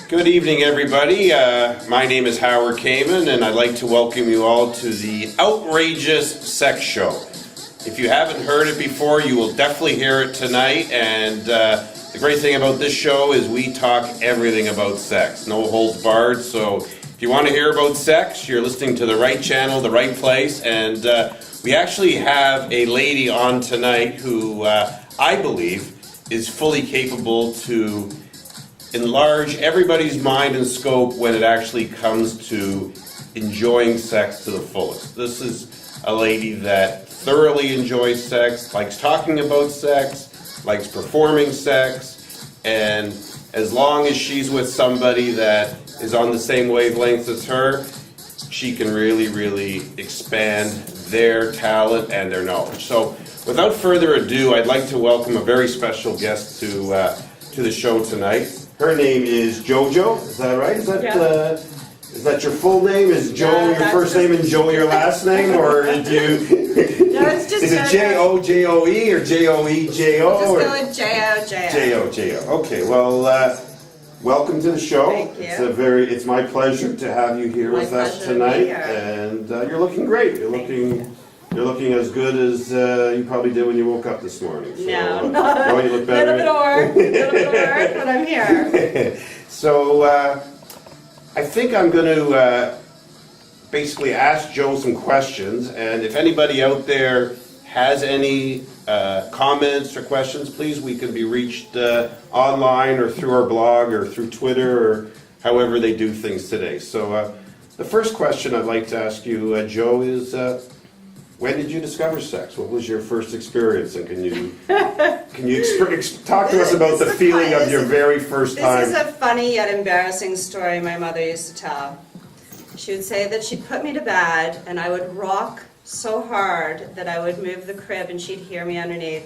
Good evening, everybody. My name is Howard Kamin, and I'd like to welcome you all to the Outrageous Sex Show. If you haven't heard it before, you will definitely hear it tonight. And the great thing about this show is we talk everything about sex, no holds barred. So if you want to hear about sex, you're listening to the right channel, the right place. And we actually have a lady on tonight who I believe is fully capable to enlarge everybody's mind and scope when it actually comes to enjoying sex to the fullest. This is a lady that thoroughly enjoys sex, likes talking about sex, likes performing sex, and as long as she's with somebody that is on the same wavelength as her, she can really expand their talent and their knowledge. So without further ado, I'd like to welcome a very special guest to the show tonight. Her name is JoJo. Is that right? Is that your full name? Is Joe your first name and Joe your last name, or do you? No, it's just. Is it Jojoe or Joejo? We'll just go with Jo. Jo. Okay. Well, welcome to the show. Thank you. It's my pleasure to have you here with us tonight, and you're looking great. You're looking as good as you probably did when you woke up this morning. So, no, you look better. A little bit of work, but I'm here. So I think I'm going to basically ask Joe some questions, and if anybody out there has any comments or questions, please, we can be reached online or through our blog or through Twitter or however they do things today. So the first question I'd like to ask you, Joe, is when did you discover sex? What was your first experience, and can you talk to us about the feeling of your very first time? This is a funny yet embarrassing story my mother used to tell. She would say that she'd put me to bed and I would rock so hard that I would move the crib and she'd hear me underneath.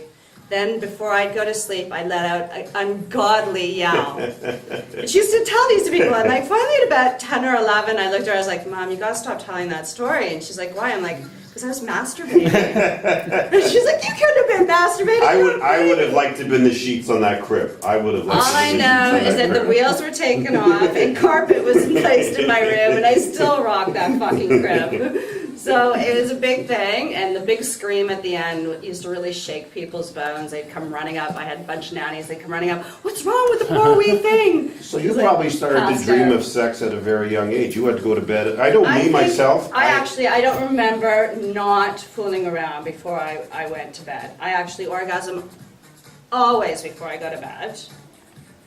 Then before I'd go to sleep, I'd let out an ungodly yell. And she used to tell these to people, and like finally at about 10 or 11, I looked at her, I was like, Mom, you gotta stop telling that story. And she's like, why? I'm like, because I was masturbating. And she's like, you couldn't have been masturbating. I would have liked to have been the sheets on that crib. I would have liked All I know is that the wheels were taken off and carpet was placed in my room, and I still rock that fucking crib. So it was a big thing, and the big scream at the end used to really shake people's bones. They'd come running up. I had a bunch of nannies. They'd come running up. What's wrong with the poor wee thing? So you probably started to dream of sex at a very young age. You had to go to bed. I don't remember not fooling around before I went to bed. I actually orgasm always before I go to bed.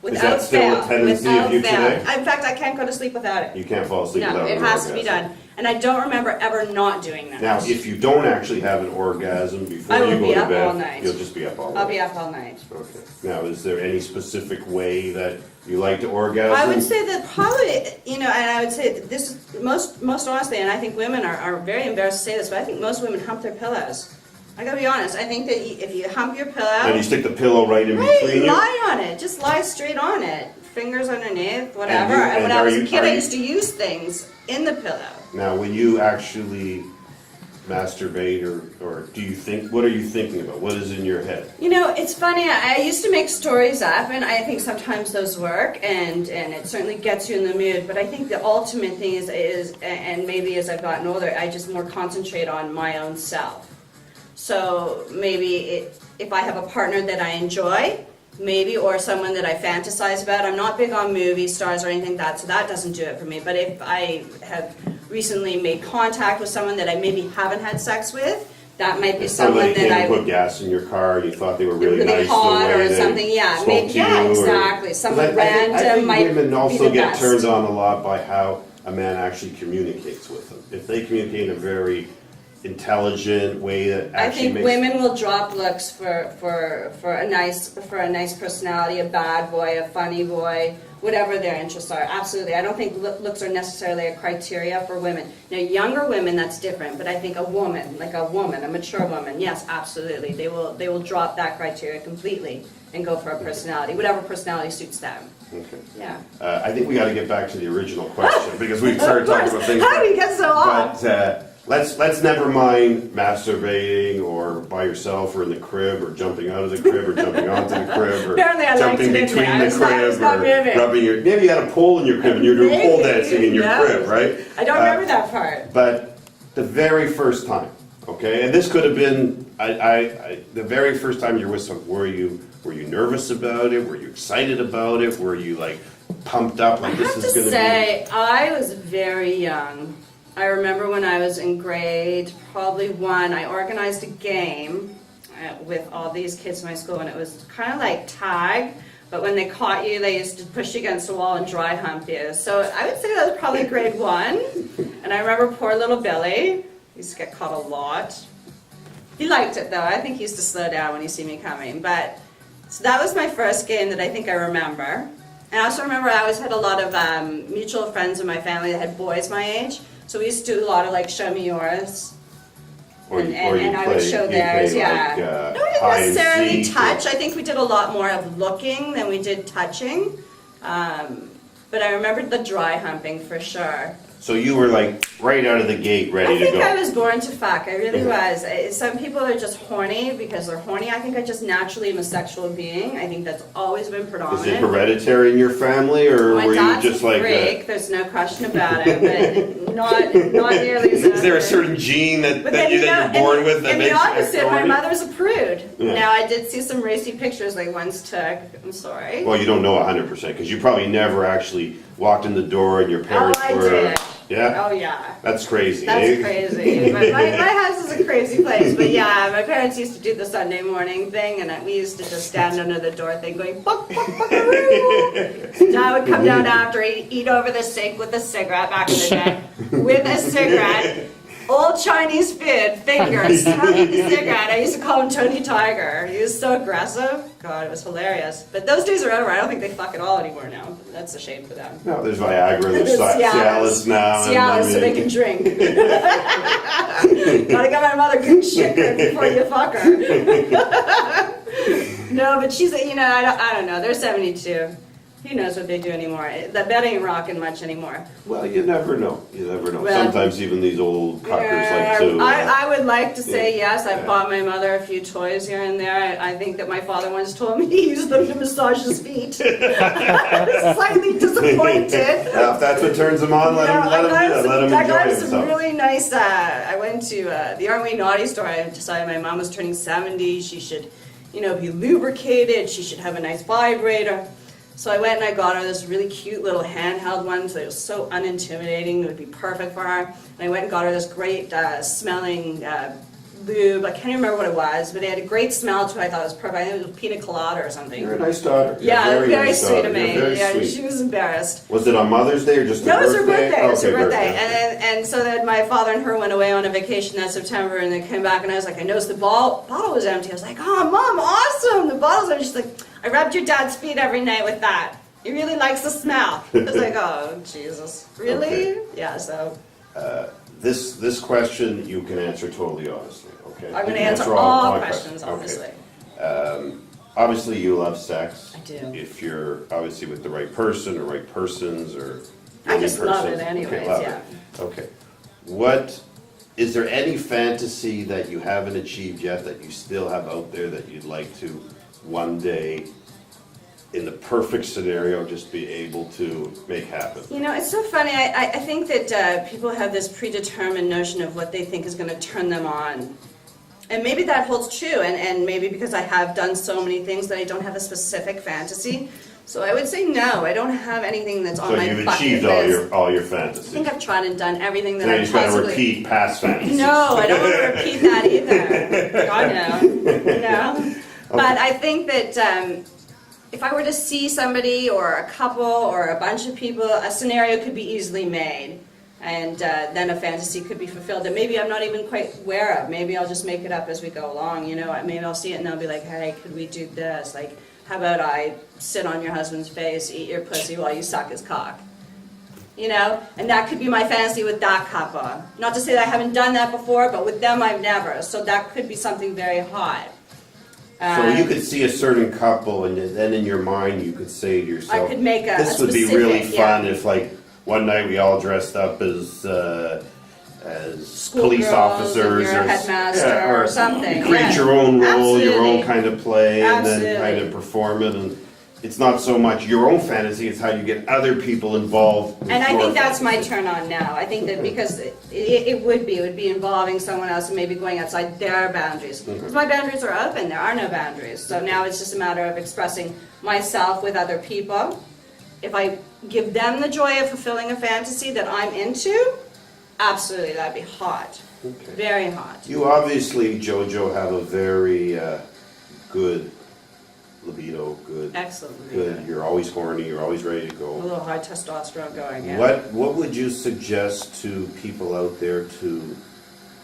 Is that still a tendency of you today? In fact, I can't go to sleep without it. You can't fall asleep without it. No, it has to be done. And I don't remember ever not doing that. Now, if you don't actually have an orgasm before you go to bed, you'll just be up all night. I'll be up all night. Okay. Now, is there any specific way that you like to orgasm? I would say that probably, and I would say that this is most honestly, and I think women are very embarrassed to say this, but I think most women hump their pillows. I gotta be honest. I think that if you hump your pillow, and you stick the pillow right in between you, lie on it. Just lie straight on it. Fingers underneath, whatever. And when I was a kid, I used to use things in the pillow. Now, when you actually masturbate, or do you think? What are you thinking about? What is in your head? It's funny. I used to make stories up, and I think sometimes those work, and it certainly gets you in the mood. But I think the ultimate thing is, and maybe as I've gotten older, I just more concentrate on my own self. So maybe if I have a partner that I enjoy, maybe, or someone that I fantasize about. I'm not big on movie stars or anything like that, so that doesn't do it for me. But if I have recently made contact with someone that I maybe haven't had sex with, that might be someone that I put gas in your car. You thought they were really nice, hot or something. Yeah, maybe, exactly. Someone random. I think might women also be get turned on a lot by how a man actually communicates with them. If they communicate in a very intelligent way that actually women will drop looks for a nice personality, a bad boy, a funny boy, whatever their interests are. Absolutely. I don't think looks are necessarily a criteria for women. Now, younger women, that's different, but I think a mature woman, yes, absolutely. They will drop that criteria completely and go for a personality, whatever personality suits them. Okay. Yeah. I think we got to get back to the original question because we started talking about things. How do you get so off? But let's never mind masturbating or by yourself or in the crib or jumping out of the crib or jumping onto the crib or Apparently I liked jumping it in between there. the It's crib not or moving. rubbing your. Maybe you had a pole in your crib and you're doing pole Maybe. dancing in your No. crib, right? I don't remember that part. But the very first time, okay, and this could have been the very first time you're with someone. Were you nervous about it? Were you excited about it? Were you like pumped up like I this have is to going to say, I was very young. I remember when I was in grade probably 1, I organized a game with all these kids in my school, and it was kind of like tag, but when they caught you, they used to push you against the wall and dry hump you. So I would say that was probably grade 1, and I remember poor little Billy, he used to get caught a lot. He liked it though. I think he used to slow down when he see me coming, but so that was my first game that I think I remember. And I also remember I always had a lot of mutual friends in my family that had boys my age. So we used to do a lot of like show me yours. And I would show theirs, yeah. Like, no, we didn't necessarily touch. I think we did a lot more of looking than we did touching. But I remembered the dry humping for sure. So you were like right out of the gate ready to go. I think I was born to fuck. I really was. Some people are just horny because they're horny. I think I just naturally am a sexual being. I think that's always been predominant. Is it hereditary in your family, or My were you dad's just a like freak. There's no question about it, but not nearly as. Is there a certain gene that you're born with that and makes the opposite, you my horny? mother's a prude. Yeah. Now I did see some racy pictures they once took. I'm sorry. Well, you don't know 100% because you probably never actually walked in the door and your parents I were. did. Yeah. Oh yeah. That's crazy. That's eh? crazy. But my house is a crazy place. But yeah, my parents used to do the Sunday morning thing, and we used to just stand under the door thing going, buck, buck, buckaroo. Dad would come down after, eat over the sink with a cigarette back in the day, with a cigarette. Old Chinese food, fingers, smoking the cigarette. I used to call him Tony Tiger. He was so aggressive. God, it was hilarious. But those days are over. I don't think they fuck at all anymore now. That's a shame for them. No, there's Viagra, there's Cialis now. Cialis, so they can drink. Gotta get my mother good shit before you fuck her. No, but she's, I don't know. They're 72. Who knows what they do anymore? The bed ain't rocking much anymore. Well, you never know. You never know. Well, sometimes even these old cockers like to. I would like to say yes. I bought my mother a few toys here and there. I think that my father once told me he used them to massage his feet. I was slightly disappointed. Well, if that's what turns them on, let him I enjoy got some himself. really nice. I went to the Aren't We Naughty store. I decided my mom was turning 70. She should, be lubricated. She should have a nice vibrator. So I went and I got her this really cute little handheld one, so it was so unintimidating, it would be perfect for her. And I went and got her this great smelling lube. I can't even remember what it was, but it had a great smell to it. I thought it was perfect. I think it was pina colada or something. You're a nice daughter. Yeah, very nice sweet daughter. of me. You're very Yeah, sweet. she was embarrassed. Was it on Mother's Day or just her No, it was birthday? her birthday. It was her Okay, birthday. And so then my father and her went away on a vacation that September, and they came back, and I was like, I noticed the bottle was empty. I was like, oh, Mom, awesome, the bottle's empty. She's like, I rubbed your dad's feet every night with that. He really likes the smell. I was like, oh, Jesus. Really? Okay. Yeah, so. This question you can answer totally honestly, okay? I'm going to You can answer all my questions, Okay. obviously. Obviously, you love sex. I do. If you're obviously with the right person or right persons or. I just many love it persons. anyways, Okay, love yeah. it. Okay. Is there any fantasy that you haven't achieved yet that you still have out there that you'd like to one day, in the perfect scenario, just be able to make happen? It's so funny. I think that people have this predetermined notion of what they think is going to turn them on. And maybe that holds true, and maybe because I have done so many things that I don't have a specific fantasy. So I would say no, I don't have anything that's on So my you've bucket achieved list. all your I fantasies. think I've tried and done everything that Now I you just gotta possibly... repeat past fantasies. No, I don't want to repeat that either. God, no. But I think that if I were to see somebody or a couple or a bunch of people, a scenario could be easily made. And then a fantasy could be fulfilled that maybe I'm not even quite aware of. Maybe I'll just make it up as we go along, Maybe I'll see it and I'll be like, hey, could we do this? Like, how about I sit on your husband's face, eat your pussy while you suck his cock? And that could be my fantasy with that couple. Not to say that I haven't done that before, but with them I've never. So that could be something very hot. So you could see a certain couple, and then in your mind you could say to yourself, I could make a this would be specific, really fun yeah. if, like, one night we all dressed up as as School police girls, officers, you're a or headmaster or something, You create yeah. your own role, your own Absolutely. kind of play, and then kind Absolutely. of perform it. And it's not so much your own fantasy; it's how you get other people involved. With And I your think that's my fantasy. turn on now. I think that because it would be involving someone else and maybe going outside their boundaries. Because my boundaries are open, there are no boundaries. So now it's just a matter of expressing myself with other people. If I give them the joy of fulfilling a fantasy that I'm into, absolutely, that'd be hot. Okay. Very hot. You obviously, JoJo, have a very good libido. Good. Excellent. Good. You're always horny. You're always ready to A go. little high testosterone going, yeah. What would you suggest to people out there to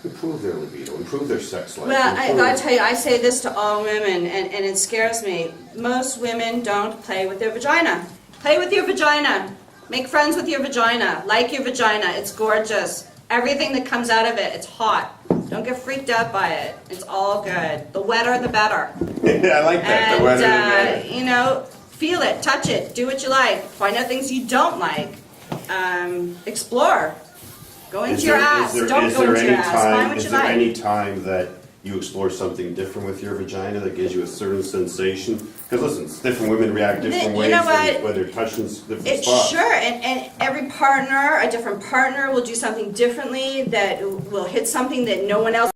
improve their libido, improve their sex life? Well, I improve- gotta tell you, I say this to all women, and it scares me. Most women don't play with their vagina. Play with your vagina. Make friends with your vagina. Like your vagina. It's gorgeous. Everything that comes out of it, it's hot. Don't get freaked out by it. It's all good. The wetter, the better. I like that. The weather, the And, better. you know, feel it, touch it, do what you like. Find out things you don't like. Explore. Go into your ass. Don't go into your ass. Find what Is you there like. any time that you explore something different with your vagina that gives you a certain sensation? Because listen, different women react different You ways know what? when they're touching different It's spots. sure, and every partner, a different partner will do something differently that will hit something that no one else